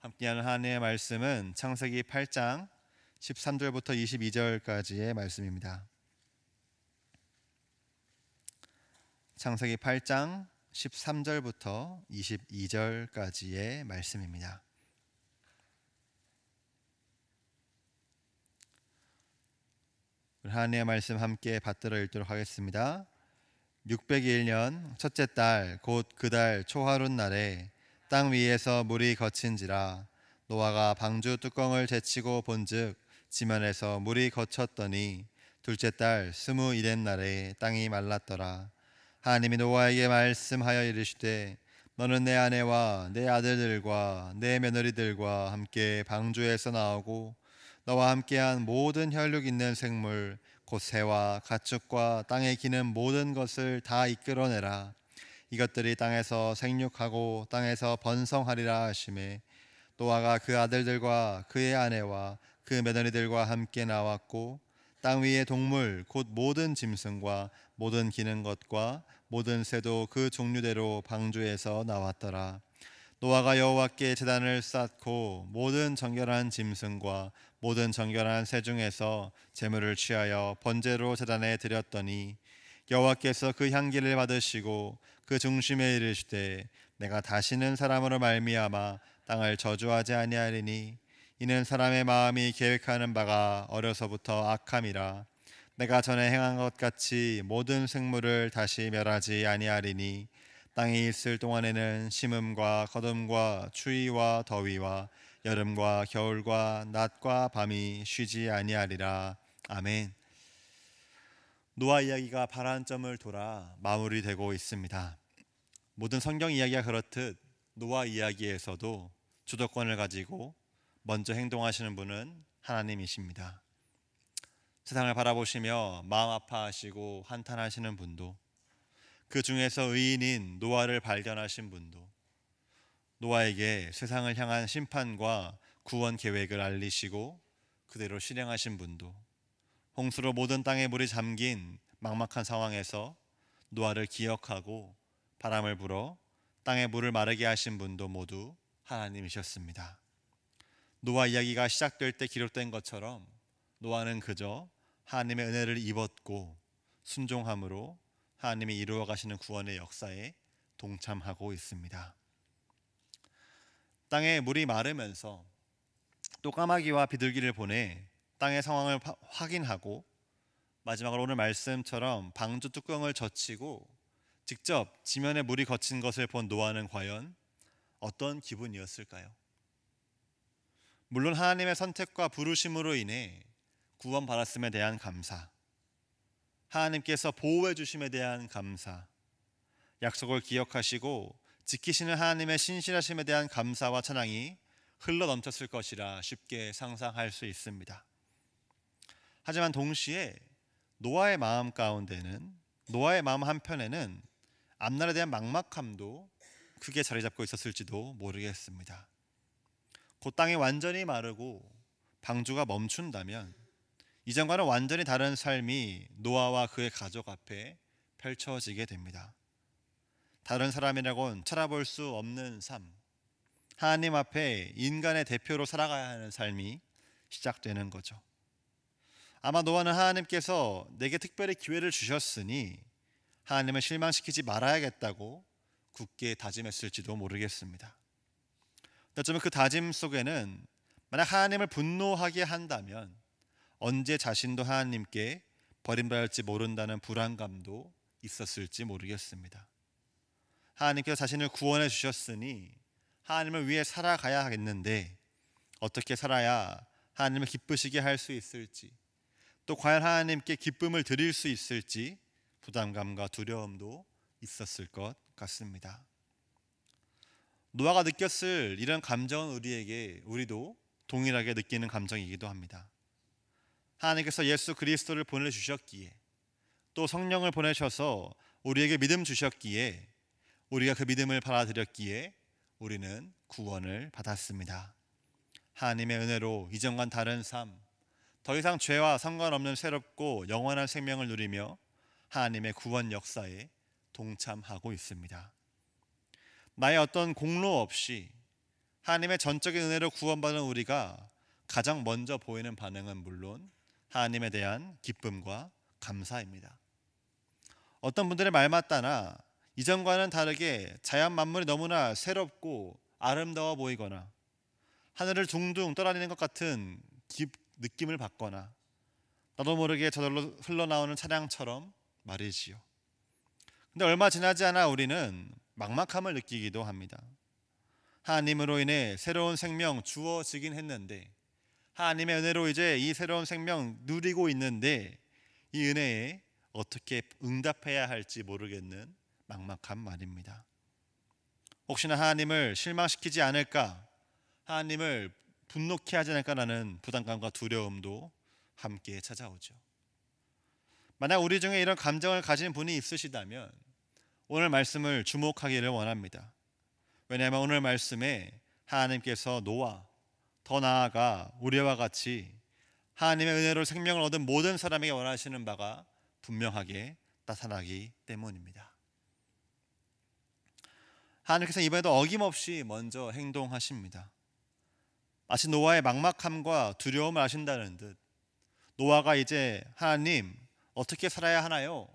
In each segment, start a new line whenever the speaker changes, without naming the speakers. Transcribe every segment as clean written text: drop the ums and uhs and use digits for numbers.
함께하는 하나님의 말씀은 창세기 8장 13절부터 22절까지의 말씀입니다. 창세기 8장 13절부터 22절까지의 말씀입니다. 하나님의 말씀 함께 받들어 읽도록 하겠습니다. 601년 첫째 달 곧 그 달 초하룻 날에 땅 위에서 물이 거친지라 노아가 방주 뚜껑을 제치고 본즉 지면에서 물이 거쳤더니 둘째 달 21의 날에 땅이 말랐더라. 하나님이 노아에게 말씀하여 이르시되 너는 내 아내와 내 아들들과 내 며느리들과 함께 방주에서 나오고 너와 함께한 모든 혈육 있는 생물 곧 새와 가축과 땅에 기는 모든 것을 다 이끌어내라. 이것들이 땅에서 생육하고 땅에서 번성하리라 하시매 노아가 그 아들들과 그의 아내와 그 며느리들과 함께 나왔고 땅 위의 동물 곧 모든 짐승과 모든 기는 것과 모든 새도 그 종류대로 방주에서 나왔더라. 노아가 여호와께 제단을 쌓고 모든 정결한 짐승과 모든 정결한 새 중에서 제물을 취하여 번제로 제단에 드렸더니 여호와께서 그 향기를 받으시고 그 중심에 이르시되 내가 다시는 사람으로 말미암아 땅을 저주하지 아니하리니 이는 사람의 마음이 계획하는 바가 어려서부터 악함이라. 내가 전에 행한 것 같이 모든 생물을 다시 멸하지 아니하리니 땅에 있을 동안에는 심음과 거둠과 추위와 더위와 여름과 겨울과 낮과 밤이 쉬지 아니하리라. 아멘. 노아 이야기가 발안점을 돌아 마무리되고 있습니다. 모든 성경 이야기가 그렇듯 노아 이야기에서도 주도권을 가지고 먼저 행동하시는 분은 하나님이십니다. 세상을 바라보시며 마음 아파하시고 한탄하시는 분도, 그 중에서 의인인 노아를 발견하신 분도, 노아에게 세상을 향한 심판과 구원 계획을 알리시고 그대로 실행하신 분도, 홍수로 모든 땅에 물이 잠긴 막막한 상황에서 노아를 기억하고 바람을 불어 땅에 물을 마르게 하신 분도 모두 하나님이셨습니다. 노아 이야기가 시작될 때 기록된 것처럼 노아는 그저 하나님의 은혜를 입었고 순종함으로 하나님이 이루어 가시는 구원의 역사에 동참하고 있습니다. 땅에 물이 마르면서 또 까마귀와 비둘기를 보내 땅의 상황을 확인하고 마지막으로 오늘 말씀처럼 방주 뚜껑을 젖히고 직접 지면에 물이 거친 것을 본 노아는 과연 어떤 기분이었을까요? 물론 하나님의 선택과 부르심으로 인해 구원받았음에 대한 감사, 하나님께서 보호해 주심에 대한 감사, 약속을 기억하시고 지키시는 하나님의 신실하심에 대한 감사와 찬양이 흘러 넘쳤을 것이라 쉽게 상상할 수 있습니다. 하지만 동시에 노아의 마음 가운데는, 노아의 마음 한편에는 앞날에 대한 막막함도 크게 자리 잡고 있었을지도 모르겠습니다. 곧 땅이 완전히 마르고 방주가 멈춘다면 이전과는 완전히 다른 삶이 노아와 그의 가족 앞에 펼쳐지게 됩니다. 다른 사람이라고는 찾아볼 수 없는 삶, 하나님 앞에 인간의 대표로 살아가야 하는 삶이 시작되는 거죠. 아마 노아는 하나님께서 내게 특별히 기회를 주셨으니 하나님을 실망시키지 말아야겠다고 굳게 다짐했을지도 모르겠습니다. 어쩌면 그 다짐 속에는 만약 하나님을 분노하게 한다면 언제 자신도 하나님께 버림받을지 모른다는 불안감도 있었을지 모르겠습니다. 하나님께서 자신을 구원해 주셨으니 하나님을 위해 살아가야 하겠는데 어떻게 살아야 하나님을 기쁘시게 할 수 있을지, 또 과연 하나님께 기쁨을 드릴 수 있을지 부담감과 두려움도 있었을 것 같습니다. 노아가 느꼈을 이런 감정은 우리도 동일하게 느끼는 감정이기도 합니다. 하나님께서 예수 그리스도를 보내주셨기에, 또 성령을 보내셔서 우리에게 믿음 주셨기에, 우리가 그 믿음을 받아들였기에 우리는 구원을 받았습니다. 하나님의 은혜로 이전과는 다른 삶, 더 이상 죄와 상관없는 새롭고 영원한 생명을 누리며 하나님의 구원 역사에 동참하고 있습니다. 나의 어떤 공로 없이 하나님의 전적인 은혜로 구원받은 우리가 가장 먼저 보이는 반응은 물론 하나님에 대한 기쁨과 감사입니다. 어떤 분들의 말 맞다나 이전과는 다르게 자연 만물이 너무나 새롭고 아름다워 보이거나 하늘을 둥둥 떠다니는 것 같은 느낌을 받거나 나도 모르게 저절로 흘러나오는 찬양처럼 말이지요. 근데 얼마 지나지 않아 우리는 막막함을 느끼기도 합니다. 하나님으로 인해 새로운 생명 주어지긴 했는데 하나님의 은혜로 이제 이 새로운 생명 누리고 있는데 이 은혜에 어떻게 응답해야 할지 모르겠는 막막한 말입니다. 혹시나 하나님을 실망시키지 않을까, 하나님을 분노케 하지 않을까라는 부담감과 두려움도 함께 찾아오죠. 만약 우리 중에 이런 감정을 가진 분이 있으시다면 오늘 말씀을 주목하기를 원합니다. 왜냐하면 오늘 말씀에 하나님께서 노아, 더 나아가 우리와 같이 하나님의 은혜로 생명을 얻은 모든 사람에게 원하시는 바가 분명하게 나타나기 때문입니다. 하나님께서 이번에도 어김없이 먼저 행동하십니다. 마치 노아의 막막함과 두려움을 아신다는 듯 노아가 이제 하나님 어떻게 살아야 하나요?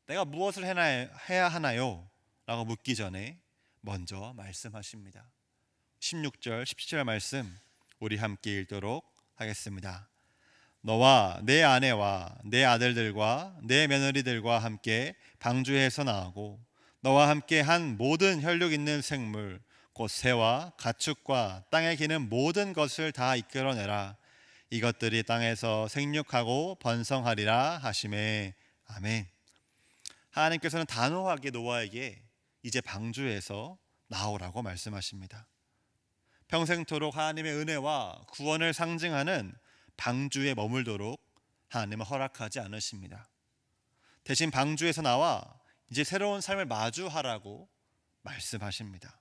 내가 무엇을 해야 하나요? 라고 묻기 전에 먼저 말씀하십니다. 16절 17절 말씀 우리 함께 읽도록 하겠습니다. 너와 내 아내와 내 아들들과 내 며느리들과 함께 방주에서 나오고 너와 함께 한 모든 혈육 있는 생물 곧 새와 가축과 땅에 기는 모든 것을 다 이끌어내라. 이것들이 땅에서 생육하고 번성하리라 하시매. 아멘. 하나님께서는 단호하게 노아에게 이제 방주에서 나오라고 말씀하십니다. 평생토록 하나님의 은혜와 구원을 상징하는 방주에 머물도록 하나님은 허락하지 않으십니다. 대신 방주에서 나와 이제 새로운 삶을 마주하라고 말씀하십니다.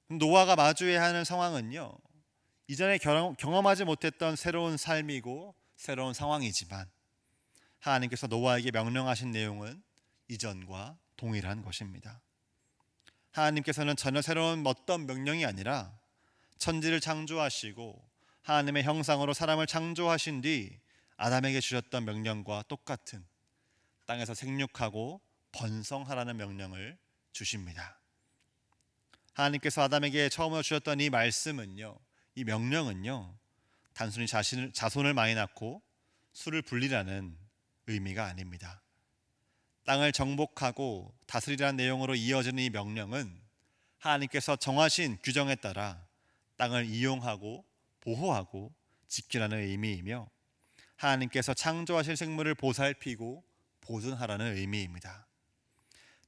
노아가 마주해야 하는 상황은요, 이전에 경험하지 못했던 새로운 삶이고 새로운 상황이지만 하나님께서 노아에게 명령하신 내용은 이전과 동일한 것입니다. 하나님께서는 전혀 새로운 어떤 명령이 아니라 천지를 창조하시고 하나님의 형상으로 사람을 창조하신 뒤 아담에게 주셨던 명령과 똑같은 땅에서 생육하고 번성하라는 명령을 주십니다. 하나님께서 아담에게 처음으로 주셨던 이 말씀은요, 이 명령은요, 단순히 자손을 많이 낳고 수를 불리라는 의미가 아닙니다. 땅을 정복하고 다스리라는 내용으로 이어지는 이 명령은 하나님께서 정하신 규정에 따라 땅을 이용하고 보호하고 지키라는 의미이며 하나님께서 창조하신 생물을 보살피고 보존하라는 의미입니다.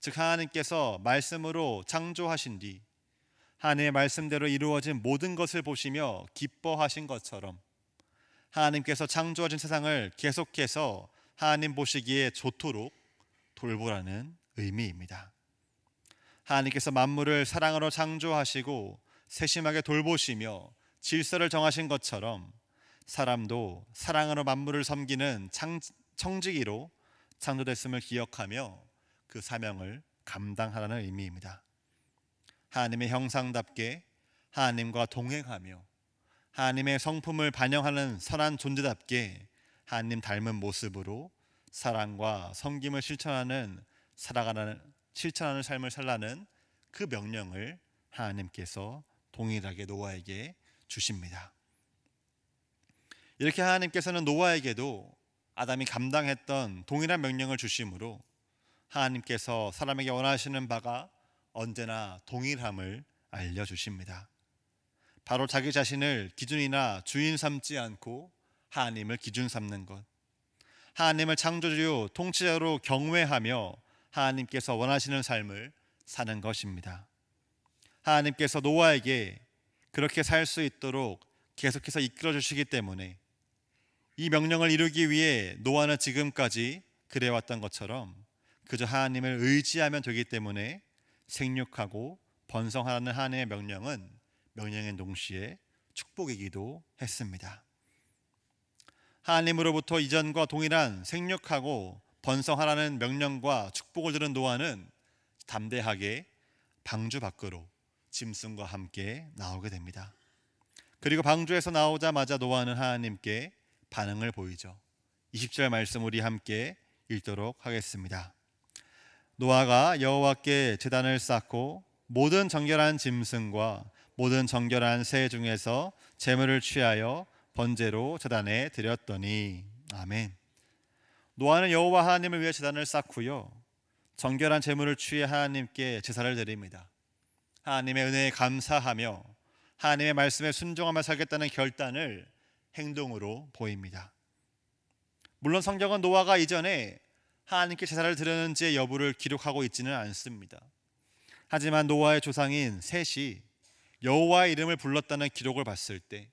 즉 하나님께서 말씀으로 창조하신 뒤 하나님의 말씀대로 이루어진 모든 것을 보시며 기뻐하신 것처럼 하나님께서 창조하신 세상을 계속해서 하나님 보시기에 좋도록 돌보라는 의미입니다. 하나님께서 만물을 사랑으로 창조하시고 세심하게 돌보시며 질서를 정하신 것처럼 사람도 사랑으로 만물을 섬기는 청지기로 창조됐음을 기억하며 그 사명을 감당하라는 의미입니다. 하나님의 형상답게 하나님과 동행하며 하나님의 성품을 반영하는 선한 존재답게 하나님 닮은 모습으로 사랑과 섬김을 실천하는 삶을 살라는 그 명령을 하나님께서 동일하게 노아에게 주십니다. 이렇게 하나님께서는 노아에게도 아담이 감당했던 동일한 명령을 주심으로 하나님께서 사람에게 원하시는 바가 언제나 동일함을 알려주십니다. 바로 자기 자신을 기준이나 주인 삼지 않고 하나님을 기준 삼는 것, 하나님을 창조주 통치자로 경외하며 하나님께서 원하시는 삶을 사는 것입니다. 하나님께서 노아에게 그렇게 살 수 있도록 계속해서 이끌어 주시기 때문에 이 명령을 이루기 위해 노아는 지금까지 그래왔던 것처럼 그저 하나님을 의지하면 되기 때문에 생육하고 번성하라는 하나님의 명령은 명령인 동시에 축복이기도 했습니다. 하나님으로부터 이전과 동일한 생육하고 번성하라는 명령과 축복을 들은 노아는 담대하게 방주 밖으로 짐승과 함께 나오게 됩니다. 그리고 방주에서 나오자마자 노아는 하나님께 반응을 보이죠. 20절 말씀 우리 함께 읽도록 하겠습니다. 노아가 여호와께 제단을 쌓고 모든 정결한 짐승과 모든 정결한 새 중에서 제물을 취하여 번제로 제단에 드렸더니. 아멘. 노아는 여호와 하나님을 위해 제단을 쌓고요, 정결한 제물을 취해 하나님께 제사를 드립니다. 하나님의 은혜에 감사하며 하나님의 말씀에 순종하며 살겠다는 결단을 행동으로 보입니다. 물론 성경은 노아가 이전에 하나님께 제사를 드렸는지의 여부를 기록하고 있지는 않습니다. 하지만 노아의 조상인 셋이 여호와의 이름을 불렀다는 기록을 봤을 때,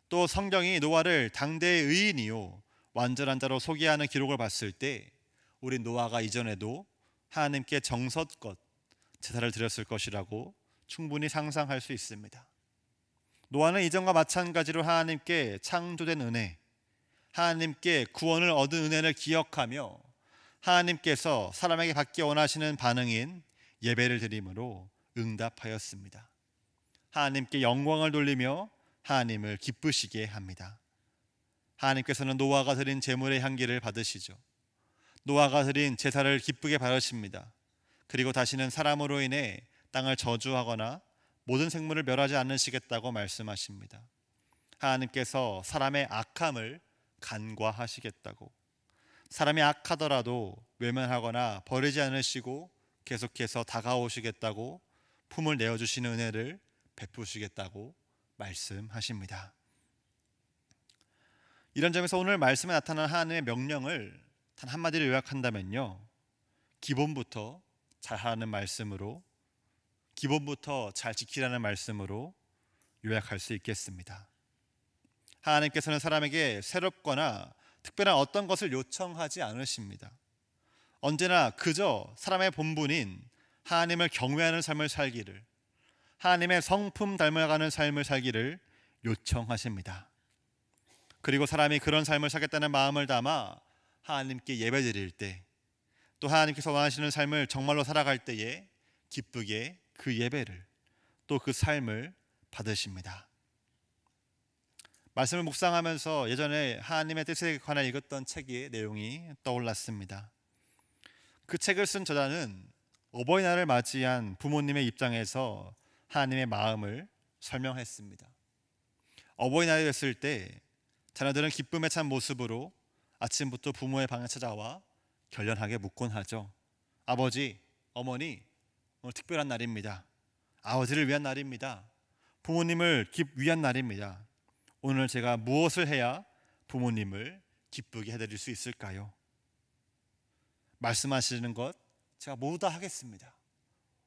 또 성경이 노아를 당대의 의인이요 완전한 자로 소개하는 기록을 봤을 때, 우리 노아가 이전에도 하나님께 정성껏 제사를 드렸을 것이라고 충분히 상상할 수 있습니다. 노아는 이전과 마찬가지로 하나님께 창조된 은혜, 하나님께 구원을 얻은 은혜를 기억하며 하나님께서 사람에게 받기 원하시는 반응인 예배를 드림으로 응답하였습니다. 하나님께 영광을 돌리며 하나님을 기쁘시게 합니다. 하나님께서는 노아가 드린 제물의 향기를 받으시죠. 노아가 드린 제사를 기쁘게 받으십니다. 그리고 다시는 사람으로 인해 땅을 저주하거나 모든 생물을 멸하지 않으시겠다고 말씀하십니다. 하나님께서 사람의 악함을 간과하시겠다고, 사람이 악하더라도 외면하거나 버리지 않으시고 계속해서 다가오시겠다고, 품을 내어주시는 은혜를 베푸시겠다고 말씀하십니다. 이런 점에서 오늘 말씀에 나타난 하나님의 명령을 단 한마디로 요약한다면요, 기본부터 잘하라는 말씀으로, 기본부터 잘 지키라는 말씀으로 요약할 수 있겠습니다. 하나님께서는 사람에게 새롭거나 특별한 어떤 것을 요청하지 않으십니다. 언제나 그저 사람의 본분인 하나님을 경외하는 삶을 살기를, 하나님의 성품 닮아가는 삶을 살기를 요청하십니다. 그리고 사람이 그런 삶을 살겠다는 마음을 담아 하나님께 예배드릴 때, 또 하나님께서 원하시는 삶을 정말로 살아갈 때에 기쁘게 그 예배를, 또 그 삶을 받으십니다. 말씀을 묵상하면서 예전에 하나님의 뜻에 관해 읽었던 책의 내용이 떠올랐습니다. 그 책을 쓴 저자는 어버이날을 맞이한 부모님의 입장에서 하나님의 마음을 설명했습니다. 어버이날이 됐을 때 자녀들은 기쁨에 찬 모습으로 아침부터 부모의 방에 찾아와 결연하게 묻곤 하죠. 아버지, 어머니, 오늘 특별한 날입니다. 아버지를 위한 날입니다. 부모님을 위한 날입니다. 오늘 제가 무엇을 해야 부모님을 기쁘게 해드릴 수 있을까요? 말씀하시는 것 제가 모두 다 하겠습니다.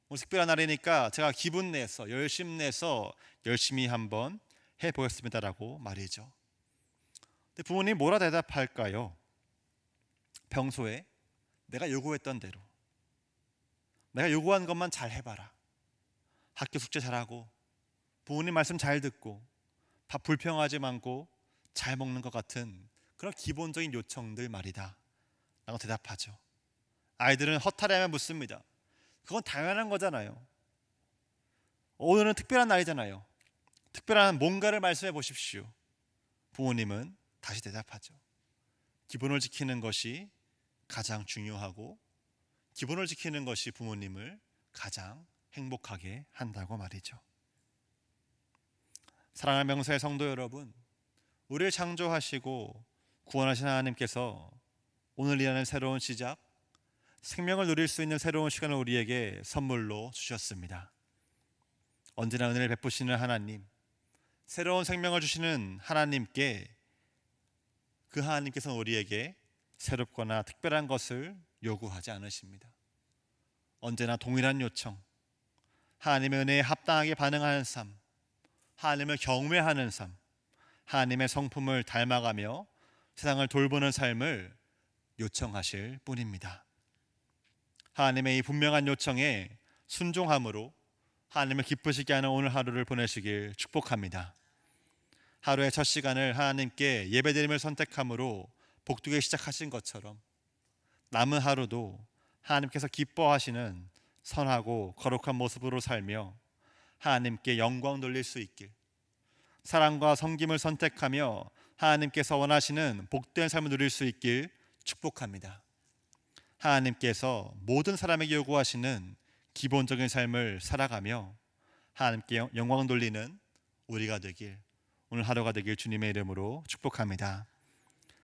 오늘 특별한 날이니까 제가 기분 내서 열심히 한번 해보겠습니다라고 말이죠. 근데 부모님이 뭐라 대답할까요? 평소에 내가 요구했던 대로, 내가 요구한 것만 잘 해봐라. 학교 숙제 잘하고, 부모님 말씀 잘 듣고, 밥 불평하지 않고 잘 먹는 것 같은 그런 기본적인 요청들 말이다 라고 대답하죠. 아이들은 허탈해하며 묻습니다. 그건 당연한 거잖아요. 오늘은 특별한 날이잖아요. 특별한 뭔가를 말씀해 보십시오. 부모님은 다시 대답하죠. 기본을 지키는 것이 가장 중요하고, 기본을 지키는 것이 부모님을 가장 행복하게 한다고 말이죠. 사랑하는 명사의 성도 여러분, 우리를 창조하시고 구원하신 하나님께서 오늘이라는 새로운 시작, 생명을 누릴 수 있는 새로운 시간을 우리에게 선물로 주셨습니다. 언제나 은혜를 베푸시는 하나님, 새로운 생명을 주시는 하나님께, 그 하나님께서는 우리에게 새롭거나 특별한 것을 요구하지 않으십니다. 언제나 동일한 요청, 하나님의 은혜에 합당하게 반응하는 삶, 하나님을 경외하는 삶, 하나님의 성품을 닮아가며 세상을 돌보는 삶을 요청하실 뿐입니다. 하나님의 이 분명한 요청에 순종함으로 하나님을 기쁘시게 하는 오늘 하루를 보내시길 축복합니다. 하루의 첫 시간을 하나님께 예배드림을 선택함으로 복되게 시작하신 것처럼 남은 하루도 하나님께서 기뻐하시는 선하고 거룩한 모습으로 살며 하나님께 영광 돌릴 수 있길, 사랑과 섬김을 선택하며 하나님께서 원하시는 복된 삶을 누릴 수 있길 축복합니다. 하나님께서 모든 사람에게 요구하시는 기본적인 삶을 살아가며 하나님께 영광 돌리는 우리가 되길, 오늘 하루가 되길 주님의 이름으로 축복합니다.